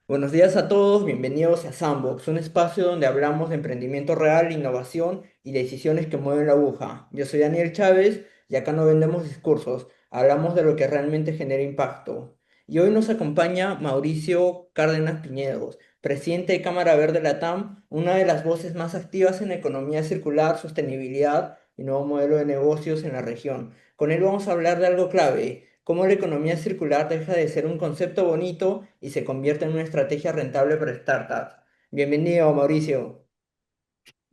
Buenos días a todos, bienvenidos a Sandbox, un espacio donde hablamos de emprendimiento real, innovación y decisiones que mueven la aguja. Yo soy Daniel Chávez y acá no vendemos discursos, hablamos de lo que realmente genera impacto. Y hoy nos acompaña Mauricio Cárdenas Piñedos, presidente de Cámara Verde Latam, una de las voces más activas en economía circular, sostenibilidad y nuevo modelo de negocios en la región. Con él vamos a hablar de algo clave: cómo la economía circular deja de ser un concepto bonito y se convierte en una estrategia rentable para startups. Bienvenido, Mauricio.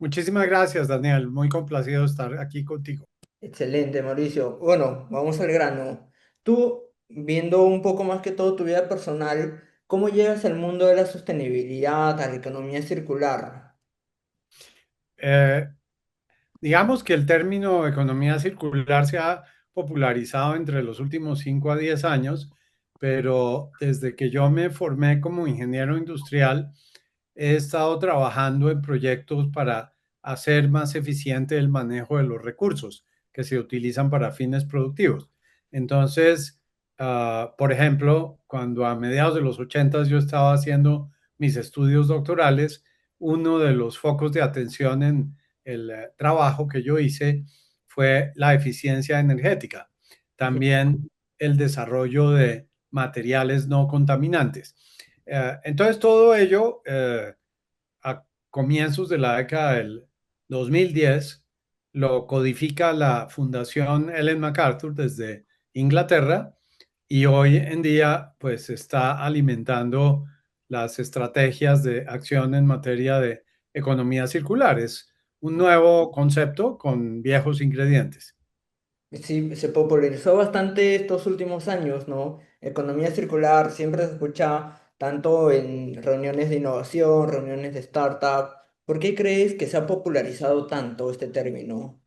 Muchísimas gracias, Daniel. Muy complacido de estar aquí contigo. Excelente, Mauricio. Bueno, vamos al grano. Tú, viendo un poco más que todo tu vida personal, ¿cómo llegas al mundo de la sostenibilidad, a la economía circular? Eh, digamos que el término economía circular se ha popularizado entre los últimos 5 a 10 años, pero desde que yo me formé como ingeniero industrial, he estado trabajando en proyectos para hacer más eficiente el manejo de los recursos que se utilizan para fines productivos. Entonces, por ejemplo, cuando a mediados de los 80 yo estaba haciendo mis estudios doctorales, uno de los focos de atención en el trabajo que yo hice fue la eficiencia energética. También el desarrollo de materiales no contaminantes. Entonces, todo ello a comienzos de la década del 2010 lo codifica la Fundación Ellen MacArthur desde Inglaterra y hoy en día pues está alimentando las estrategias de acción en materia de economía circular. Es un nuevo concepto con viejos ingredientes. Sí, se popularizó bastante estos últimos años, ¿no? Economía circular siempre se escucha tanto en reuniones de innovación, reuniones de startup. ¿Por qué crees que se ha popularizado tanto este término?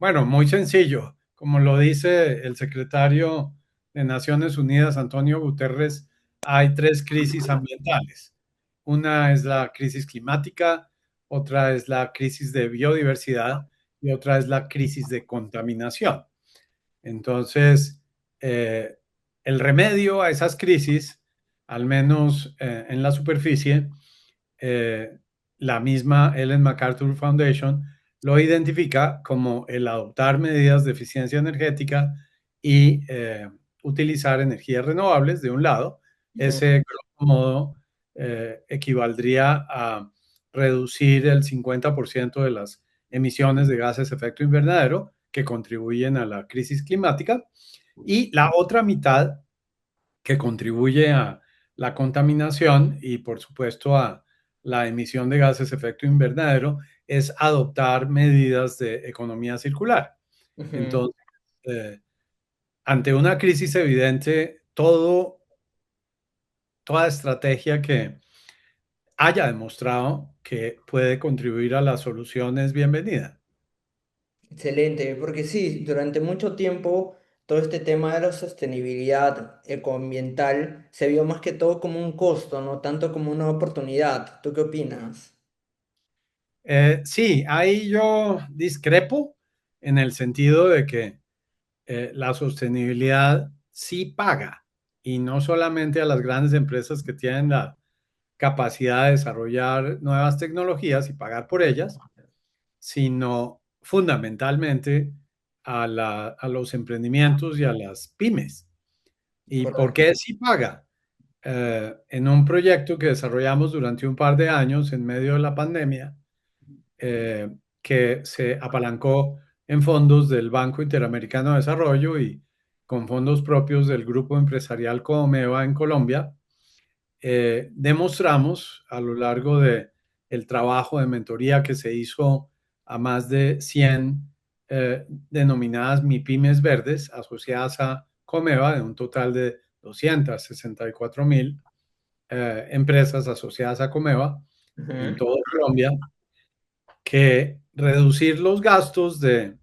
Bueno, muy sencillo. Como lo dice el secretario de Naciones Unidas, Antonio Guterres, hay tres crisis ambientales. Una es la crisis climática, otra es la crisis de biodiversidad y otra es la crisis de contaminación. Entonces, eh, el remedio a esas crisis, al menos en la superficie, eh, la misma Ellen MacArthur Foundation lo identifica como el adoptar medidas de eficiencia energética y utilizar energías renovables de un lado. Ujú. Ese, grosso modo, equivaldría a reducir el 50% de las emisiones de gases de efecto invernadero que contribuyen a la crisis climática. Y la otra mitad que contribuye a la contaminación y, por supuesto, a la emisión de gases de efecto invernadero, es adoptar medidas de economía circular. Ujú. Entonces, eh, ante una crisis evidente, toda estrategia que haya demostrado que puede contribuir a la solución es bienvenida. Excelente, porque sí, durante mucho tiempo todo este tema de la sostenibilidad ecoambiental se vio más que todo como un costo, no tanto como una oportunidad. ¿Tú qué opinas? Sí, ahí yo discrepo en el sentido de que la sostenibilidad sí paga y no solamente a las grandes empresas que tienen la capacidad de desarrollar nuevas tecnologías y pagar por ellas, sino fundamentalmente a los emprendimientos y a las pymes. ¿Y por Correcto. qué sí paga? En un proyecto que desarrollamos durante un par de años en medio de la pandemia, eh, que se apalancó en fondos del Banco Interamericano de Desarrollo y con fondos propios del Grupo Empresarial Comeva en Colombia, demostramos a lo largo de el trabajo de mentoría que se hizo a más de 100 denominadas MIPIMES verdes asociadas a Comeva, de un total de 264,000 empresas asociadas a Comeva en Ujú. toda Colombia, que reducir los gastos de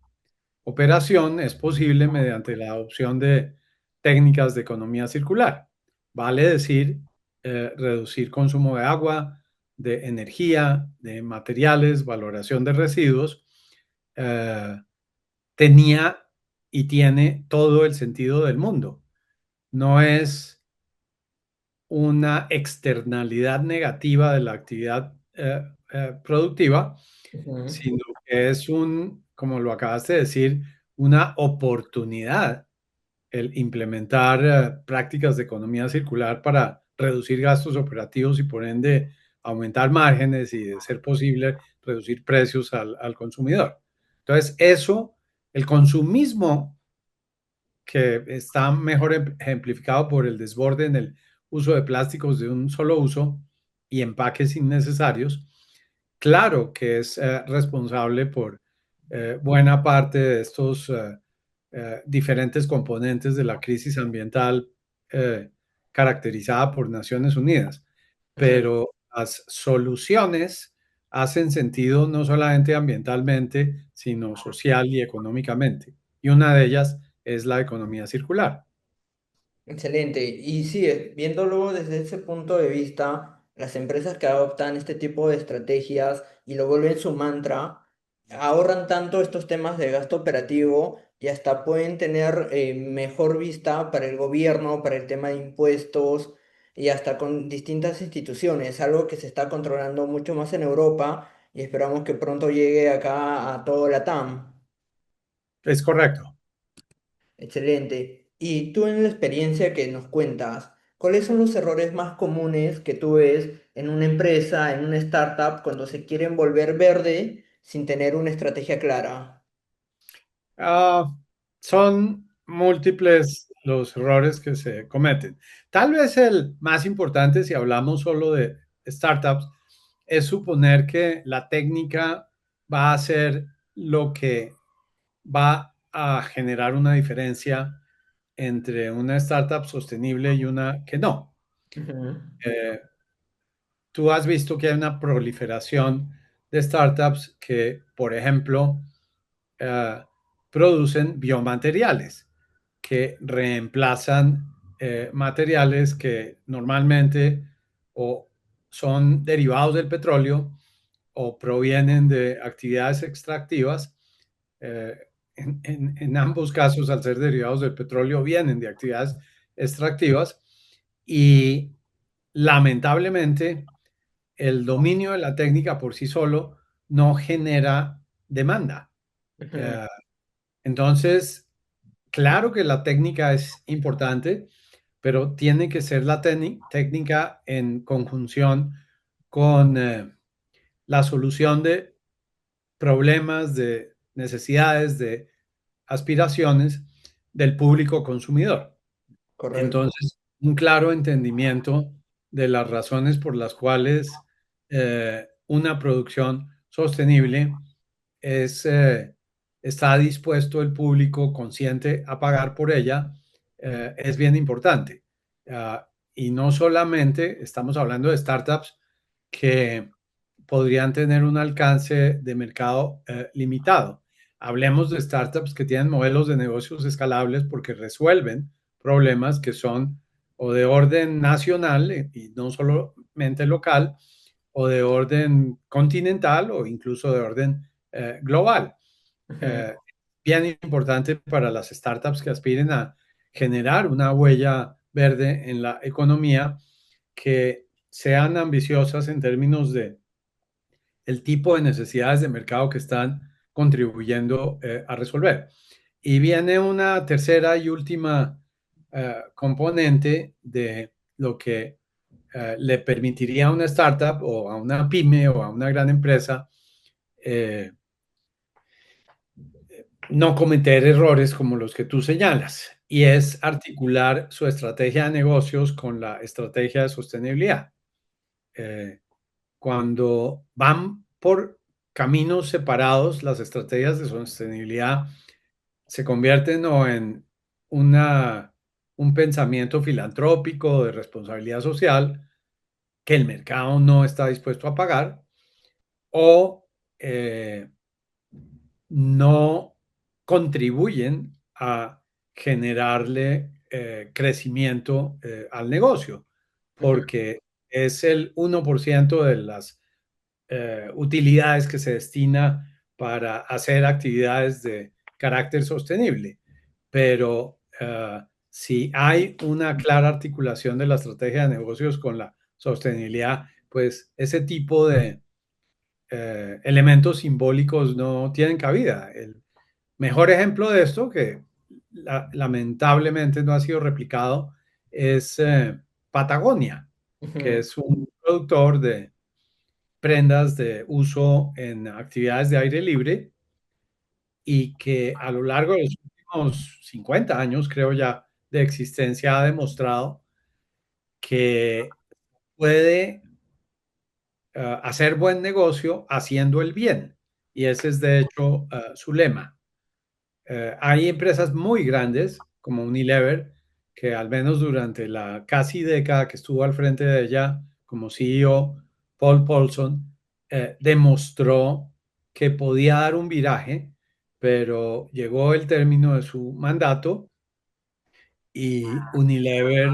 operación es posible mediante la adopción de técnicas de economía circular. Vale decir, reducir consumo de agua, de energía, de materiales, valoración de residuos. eh, Tenía y tiene todo el sentido del mundo. No es una externalidad negativa de la actividad productiva, Ujú, sino que es como lo acabaste de decir, una oportunidad el implementar prácticas de economía circular para reducir gastos operativos y por ende aumentar márgenes y, de ser posible, reducir precios al consumidor. Entonces, eso, el consumismo que está mejor ejemplificado por el desborde en el uso de plásticos de un solo uso y empaques innecesarios, claro que es responsable por buena parte de estos diferentes componentes de la crisis ambiental eh, caracterizada por Naciones Unidas. ujú. Pero las soluciones hacen sentido no solamente ambientalmente, sino social y económicamente. Y una de ellas es la economía circular. Excelente. Y sí, viéndolo desde ese punto de vista, las empresas que adoptan este tipo de estrategias y lo vuelven su mantra, ahorran tanto estos temas de gasto operativo y hasta pueden tener mejor vista para el gobierno, para el tema de impuestos y hasta con distintas instituciones, algo que se está controlando mucho más en Europa y esperamos que pronto llegue acá a todo Latam. Es correcto. Excelente. Y tú en la experiencia que nos cuentas, ¿cuáles son los errores más comunes que tú ves en una empresa, en una startup, cuando se quieren volver verde sin tener una estrategia clara? Ah, son múltiples los errores que se cometen. Tal vez el más importante, si hablamos solo de startups, es suponer que la técnica va a ser lo que va a generar una diferencia entre una startup sostenible y una que no. Ujú, Eh, Tú has visto que hay una proliferación de startups que, por ejemplo, eh, producen biomateriales que reemplazan materiales que normalmente o son derivados del petróleo o provienen de actividades extractivas. En ambos casos, al ser derivados del petróleo, vienen de actividades extractivas y lamentablemente el dominio de la técnica por sí solo no genera demanda. ujú, Eh, entonces, claro que la técnica es importante, pero tiene que ser la técnica en conjunción con la solución de problemas, de necesidades, de aspiraciones del público consumidor. correcto. Entonces, un claro entendimiento de las razones por las cuales una producción sostenible es, está dispuesto el público consciente a pagar por ella, es bien importante. Y no solamente estamos hablando de startups que podrían tener un alcance de mercado limitado. Hablemos de startups que tienen modelos de negocios escalables porque resuelven problemas que son o de orden nacional y no solamente local, o de orden continental o incluso de orden global. Ujú, Eh, Bien importante para las startups que aspiren a generar una huella verde en la economía, que sean ambiciosas en términos de el tipo de necesidades de mercado que están contribuyendo a resolver. Y viene una tercera y última componente de lo que le permitiría a una startup o a una pyme o a una gran empresa eh, no cometer errores como los que tú señalas, y es articular su estrategia de negocios con la estrategia de sostenibilidad. Eh, Cuando van por caminos separados, las estrategias de sostenibilidad se convierten o en una, un pensamiento filantrópico de responsabilidad social que el mercado no está dispuesto a pagar, o no contribuyen a generarle crecimiento al negocio, ujú, porque es el 1% de las utilidades que se destina para hacer actividades de carácter sostenible, pero si hay una clara articulación de la estrategia de negocios con la sostenibilidad, pues ese tipo de elementos simbólicos no tienen cabida. El mejor ejemplo de esto, que lamentablemente no ha sido replicado, es Patagonia, que Ujú, es un productor de prendas de uso en actividades de aire libre y que a lo largo de los últimos 50 años, creo ya, de existencia ha demostrado que puede hacer buen negocio haciendo el bien. Y ese es de hecho su lema. Hay empresas muy grandes como Unilever que al menos durante la casi década que estuvo al frente de ella como CEO, Paul Paulson, demostró que podía dar un viraje, pero llegó el término de su mandato y Unilever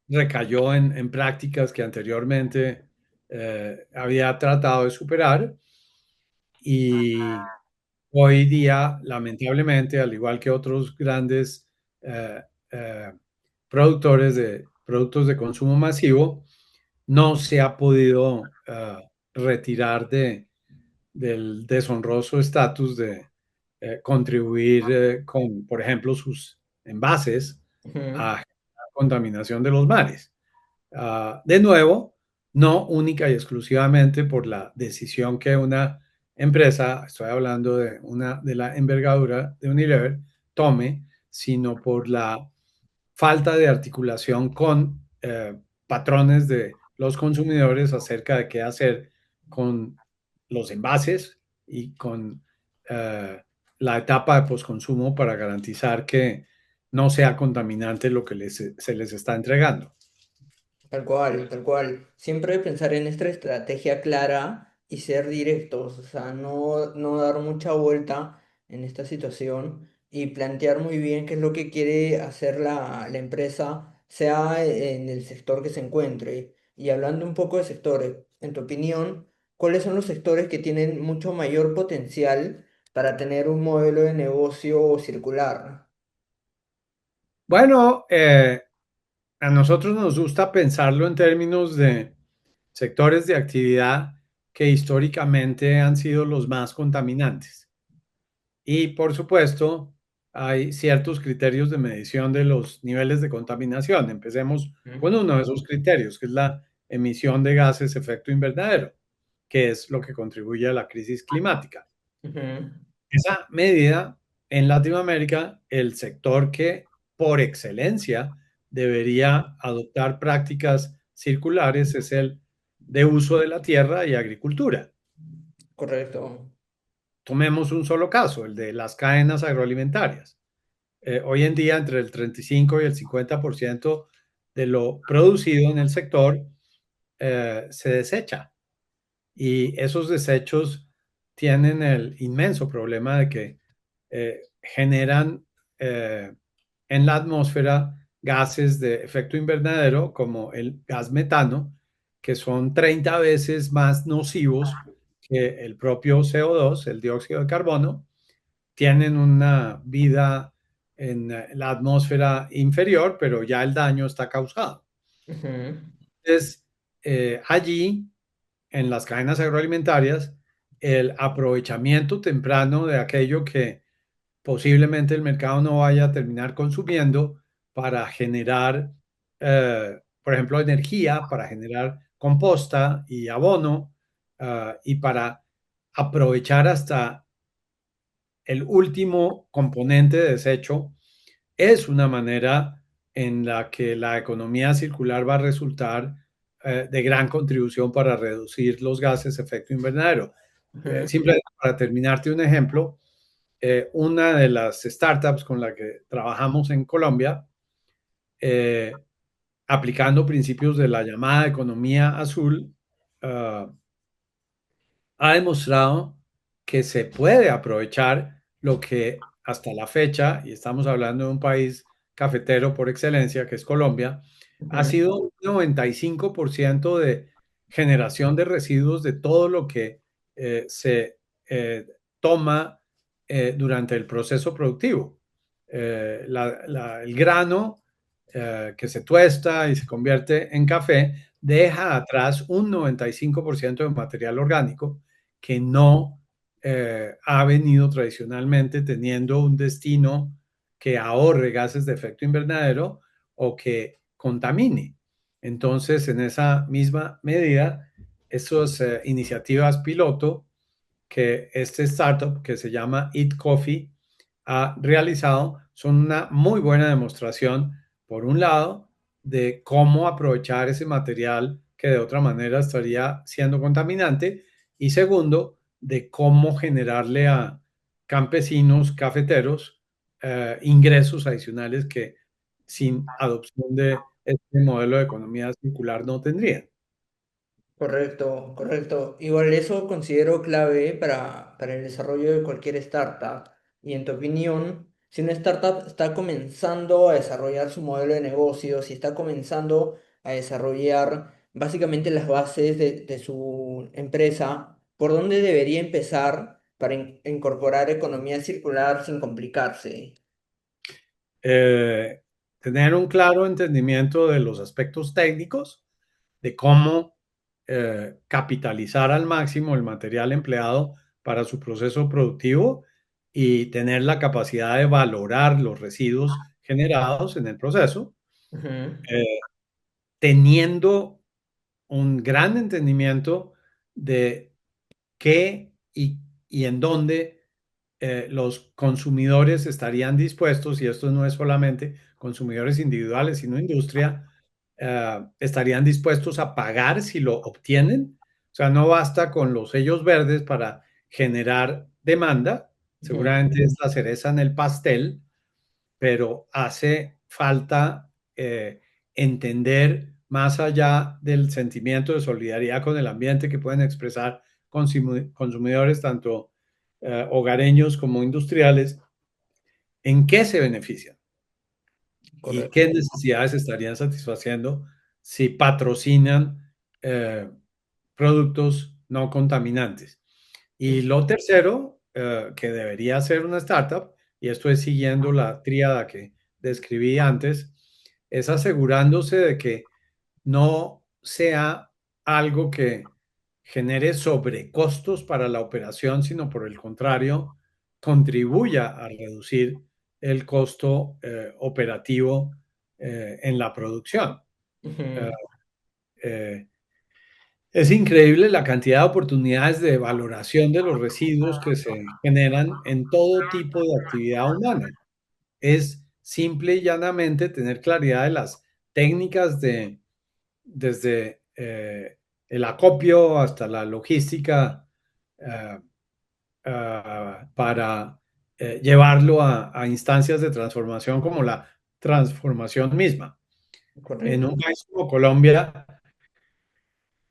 recayó en prácticas que anteriormente había tratado de superar y hoy día, lamentablemente, al igual que otros grandes eh, eh, productores de productos de consumo masivo, no se ha podido retirar del deshonroso estatus de contribuir con, por ejemplo, sus envases ujú. a la contaminación de los mares. De nuevo, no única y exclusivamente por la decisión que una empresa, estoy hablando de una de la envergadura de Unilever, tome, sino por la falta de articulación con patrones de los consumidores acerca de qué hacer con los envases y con eh, la etapa de posconsumo para garantizar que no sea contaminante lo que se les está entregando. Tal cual, tal cual. Siempre pensar en esta estrategia clara y ser directos, o sea, no dar mucha vuelta en esta situación y plantear muy bien qué es lo que quiere hacer la empresa, sea en el sector que se encuentre. Y hablando un poco de sectores, en tu opinión, ¿cuáles son los sectores que tienen mucho mayor potencial para tener un modelo de negocio circular? Bueno, a nosotros nos gusta pensarlo en términos de sectores de actividad que históricamente han sido los más contaminantes. Y por supuesto, hay ciertos criterios de medición de los niveles de contaminación. Empecemos con ¿Mm? uno de esos criterios, que es la emisión de gases efecto invernadero, que es lo que contribuye a la crisis climática. Ujú. Esa medida en Latinoamérica, el sector que por excelencia debería adoptar prácticas circulares es el de uso de la tierra y agricultura. Correcto. Tomemos un solo caso, el de las cadenas agroalimentarias. Hoy en día, entre el 35 y el 50% de lo producido en el sector se desecha. Y esos desechos tienen el inmenso problema de que generan en la atmósfera gases de efecto invernadero como el gas metano, que son 30 veces más nocivos que el propio CO2, el dióxido de carbono, tienen una vida en la atmósfera inferior, pero ya el daño está causado. Ujú. Entonces, allí, en las cadenas agroalimentarias, el aprovechamiento temprano de aquello que posiblemente el mercado no vaya a terminar consumiendo para generar, por ejemplo, energía, para generar composta y abono, y para aprovechar hasta el último componente de desecho, es una manera en la que la economía circular va a resultar de gran contribución para reducir los gases de efecto invernadero. Ujú. Simplemente para terminarte un ejemplo, una de las startups con la que trabajamos en Colombia, eh, aplicando principios de la llamada economía azul, uh, ha demostrado que se puede aprovechar lo que hasta la fecha, y estamos hablando de un país cafetero por excelencia, que es Colombia, ha Ujú. sido un 95% de generación de residuos de todo lo que se toma durante el proceso productivo. El grano que se tuesta y se convierte en café, deja atrás un 95% de material orgánico que no ha venido tradicionalmente teniendo un destino que ahorre gases de efecto invernadero o que contamine. Entonces, en esa misma medida, esas iniciativas piloto que este startup que se llama Eat Coffee ha realizado son una muy buena demostración, por un lado, de cómo aprovechar ese material que de otra manera estaría siendo contaminante y segundo, de cómo generarle a campesinos, cafeteros, ingresos adicionales que sin adopción de este modelo de economía circular no tendrían. Correcto, correcto. Igual eso considero clave para el desarrollo de cualquier startup. Y en tu opinión, si una startup está comenzando a desarrollar su modelo de negocio, si está comenzando a desarrollar básicamente las bases de su empresa, ¿por dónde debería empezar para incorporar economía circular sin complicarse? eh, Tener un claro entendimiento de los aspectos técnicos, de cómo capitalizar al máximo el material empleado para su proceso productivo y tener la capacidad de valorar los residuos generados en el proceso, Ujú, eh, teniendo un gran entendimiento de qué y en dónde los consumidores estarían dispuestos, y esto no es solamente consumidores individuales, sino industria, estarían dispuestos a pagar si lo obtienen. O sea, no basta con los sellos verdes para generar demanda, ujú, seguramente es la cereza en el pastel, pero hace falta entender más allá del sentimiento de solidaridad con el ambiente que pueden expresar consumidores tanto hogareños como industriales, en qué se benefician y qué correcto. necesidades estarían satisfaciendo si patrocinan productos no contaminantes. Y lo tercero, que debería ser una startup, y esto es siguiendo la tríada que describí antes, es asegurándose de que no sea algo que genere sobrecostos para la operación, sino por el contrario, contribuya a reducir el costo operativo en la producción. Eh, Ujú, eh, es increíble la cantidad de oportunidades de valoración de los residuos que se generan en todo tipo de actividad humana. Es simple y llanamente tener claridad de las técnicas de desde el acopio hasta la logística eh, para llevarlo a instancias de transformación como la transformación misma. En un correcto. país como Colombia,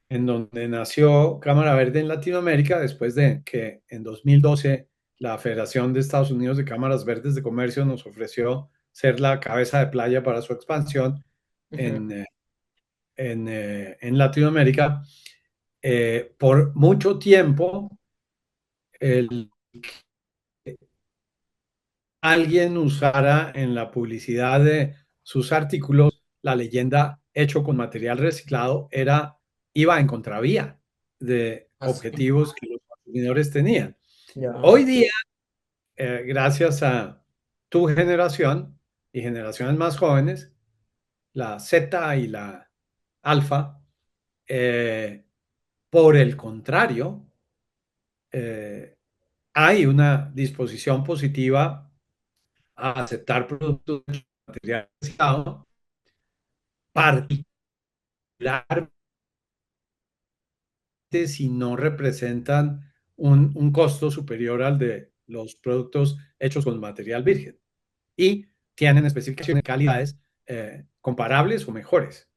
en donde nació Cámara Verde en Latinoamérica, después de que en 2012 la Federación de Estados Unidos de Cámaras Verdes de Comercio nos ofreció ser la cabeza de playa para su expansión Ujú, en, en Latinoamérica. Por mucho tiempo, el, alguien usara en la publicidad de sus artículos la leyenda hecho con material reciclado iba en contravía de así, objetivos que los consumidores tenían. ya. Hoy día, gracias a tu generación y generaciones más jóvenes, la Z y la alfa, eh, por el contrario, eh, hay una disposición positiva a aceptar productos de material reciclado, particularmente si no representan un costo superior al de los productos hechos con material virgen y tienen especificaciones de calidades comparables o mejores.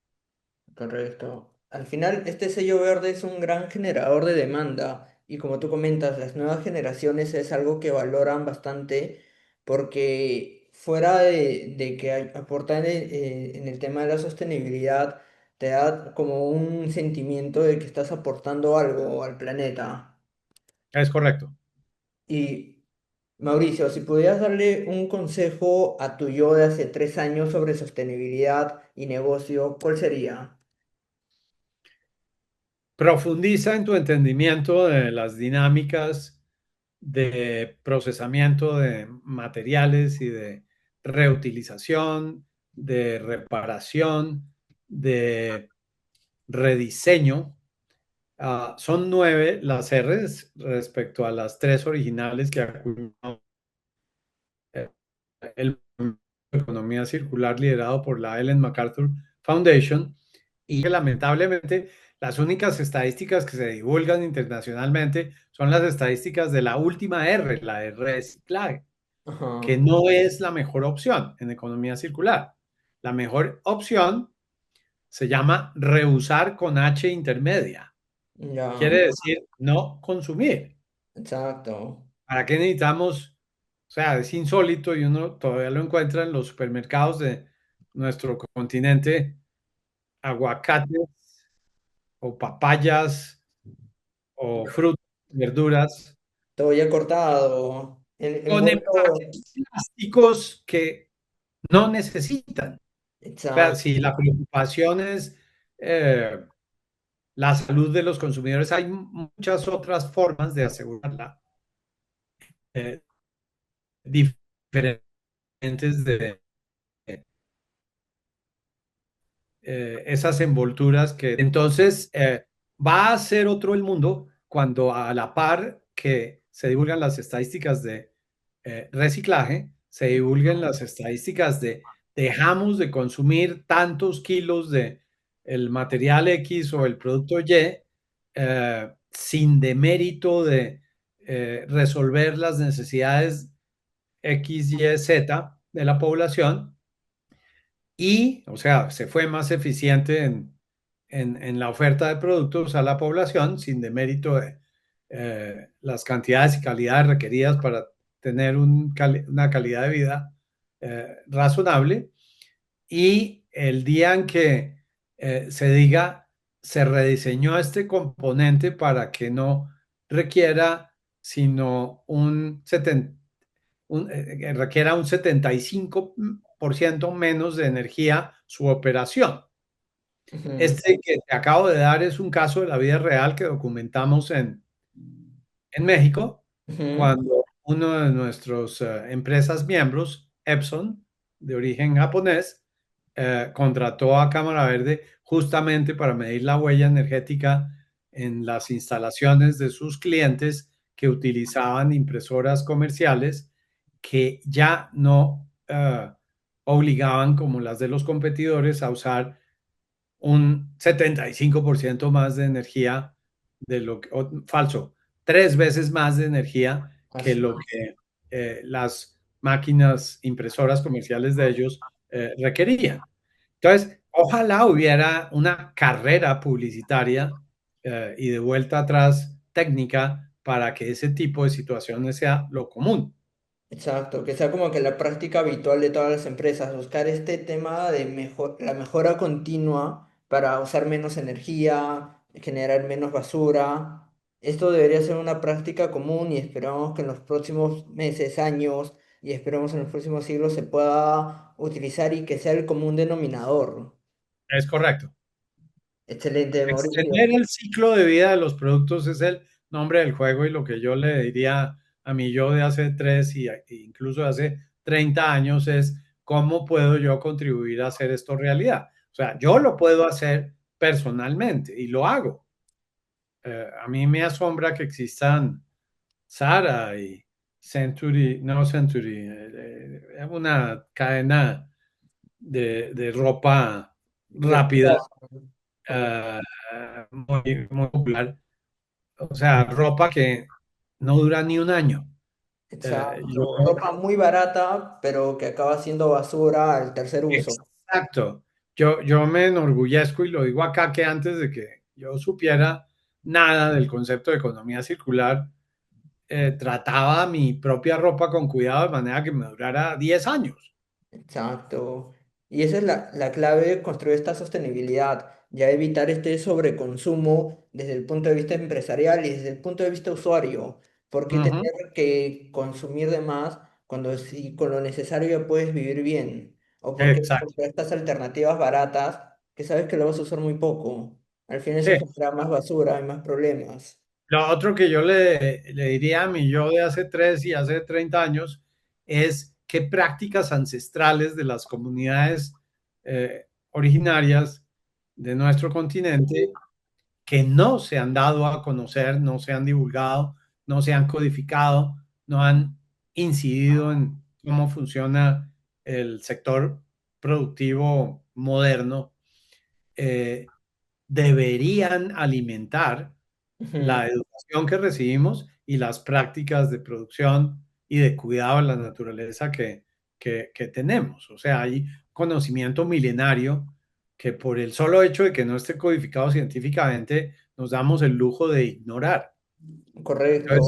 Correcto. Al final, este sello verde es un gran generador de demanda y como tú comentas, las nuevas generaciones es algo que valoran bastante porque fuera de que aportan en el tema de la sostenibilidad, te da como un sentimiento de que estás aportando algo al planeta. Es correcto. Mauricio, si pudieras darle un consejo a tu yo de hace 3 años sobre sostenibilidad y negocio, ¿cuál sería? Profundiza en tu entendimiento de las dinámicas de procesamiento de materiales y de reutilización, de reparación, de rediseño. Son 9 las R's respecto a las 3 originales que acuñó eh, el movimiento de economía circular liderado por la Ellen MacArthur Foundation, y que lamentablemente las únicas estadísticas que se divulgan internacionalmente son las estadísticas de la última R, la de reciclaje, que Ajá, no es la mejor opción en economía circular. La mejor opción se llama reusar con H intermedia. ya, Quiere decir no consumir. exacto. ¿Para qué necesitamos? O sea, es insólito y uno todavía lo encuentra en los supermercados de nuestro continente, aguacates o papayas o frutas, verduras, Todo ya cortado, con envuelto, empaques plásticos que no necesitan. O sea, exacto, si la preocupación es eh, la salud de los consumidores, hay muchas otras formas de asegurarla, eh, diferentes de esas envolturas que entonces va a ser otro el mundo cuando a la par que se divulgan las estadísticas de reciclaje, se divulguen las estadísticas de dejamos de consumir tantos kilos de el material X o el producto Y sin demérito de resolver las necesidades X, Y, Z de la población y, o sea, se fue más eficiente en la oferta de productos a la población sin demérito de las cantidades y calidades requeridas para tener una calidad de vida razonable. Y el día en que se diga, se rediseñó este componente para que no requiera sino requiera un 75% menos de energía su operación. ujú, Este que te acabo de dar es un caso de la vida real que documentamos en México, ujú, cuando uno de nuestros empresas miembros, Epson, de origen japonés, contrató a Cámara Verde justamente para medir la huella energética en las instalaciones de sus clientes que utilizaban impresoras comerciales que ya no obligaban, como las de los competidores, a usar un 75% más de energía de lo que, falso, 3 veces más de energía que así, lo que las máquinas impresoras comerciales de ellos requerían. Entonces, ojalá hubiera una carrera publicitaria y de vuelta atrás técnica para que ese tipo de situaciones sea lo común. exacto, que sea como que la práctica habitual de todas las empresas, buscar este tema de la mejora continua para usar menos energía, generar menos basura. Esto debería ser una práctica común y esperamos que en los próximos meses, años y esperamos en los próximos siglos se pueda utilizar y que sea el común denominador. Es correcto. Excelente, Extender Mauricio. el ciclo de vida de los productos es el nombre del juego y lo que yo le diría a mi yo de hace 3 e incluso de hace 30 años es cómo puedo yo contribuir a hacer esto realidad. O sea, yo lo puedo hacer personalmente y lo hago. A mí me asombra que existan Zara y Century, no Century, una cadena de ropa De rápida, fast fashion. eh, muy popular. O sea, ropa que no dura ni un año. Yo, Exacto. Ropa muy barata, pero que acaba siendo basura al tercer uso. exacto. Yo me enorgullezco y lo digo acá que antes de que yo supiera nada del concepto de economía circular, trataba mi propia ropa con cuidado de manera que me durara 10 años. Exacto. Y esa es la clave de construir esta sostenibilidad, ya evitar este sobreconsumo desde el punto de vista empresarial y desde el punto de vista usuario. ¿Por qué Ujú. tener que consumir de más cuando si con lo necesario ya puedes vivir bien? ¿O por qué Exacto. comprar estas alternativas baratas que sabes que lo vas a usar muy poco? Al final Sí. eso genera más basura y más problemas. Lo otro que yo le diría a mi yo de hace 3 y hace 30 años es qué prácticas ancestrales de las comunidades originarias de nuestro continente que no se han dado a conocer, no se han divulgado, no se han codificado, no han incidido en cómo funciona el sector productivo moderno, eh, deberían alimentar Ujú. la educación que recibimos y las prácticas de producción y de cuidado de la naturaleza que tenemos. O sea, hay conocimiento milenario que por el solo hecho de que no esté codificado científicamente, nos damos el lujo de ignorar. Entonces, Correcto.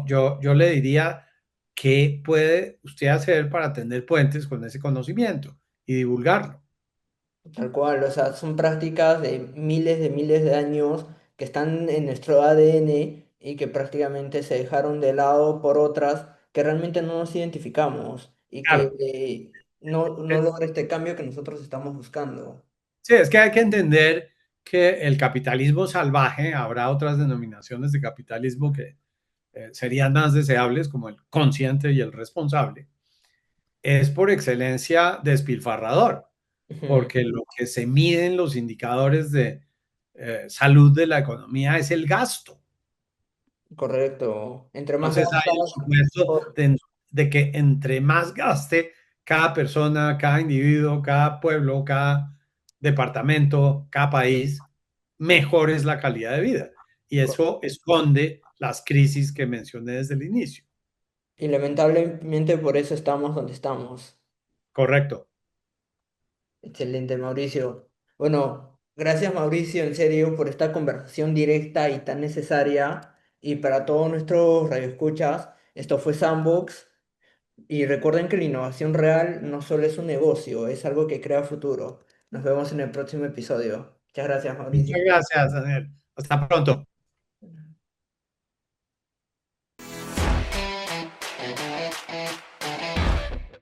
yo le diría, ¿qué puede usted hacer para tender puentes con ese conocimiento y divulgarlo? Tal cual, o sea, son prácticas de miles de años que están en nuestro ADN y que prácticamente se dejaron de lado por otras que realmente no nos identificamos y que Claro. no logra este cambio que nosotros estamos buscando. Sí, es que hay que entender que el capitalismo salvaje, habrá otras denominaciones de capitalismo que serían más deseables, como el consciente y el responsable, es por excelencia despilfarrador, Ujú. porque lo que se miden los indicadores de salud de la economía es el gasto. Correcto. Entre más Entonces hay un gastas, supuesto mejor. de que entre más gaste cada persona, cada individuo, cada pueblo, cada departamento, cada país, mejor es la calidad de vida. Y eso esconde las crisis que mencioné desde el inicio. Y lamentablemente por eso estamos donde estamos. Correcto. Excelente, Mauricio. Bueno, gracias, Mauricio, en serio, por esta conversación directa y tan necesaria. Y para todos nuestros radioescuchas, esto fue Sandbox. Y recuerden que la innovación real no solo es un negocio, es algo que crea futuro. Nos vemos en el próximo episodio. Muchas gracias, Muchas Mauricio. gracias, Daniel. Hasta pronto.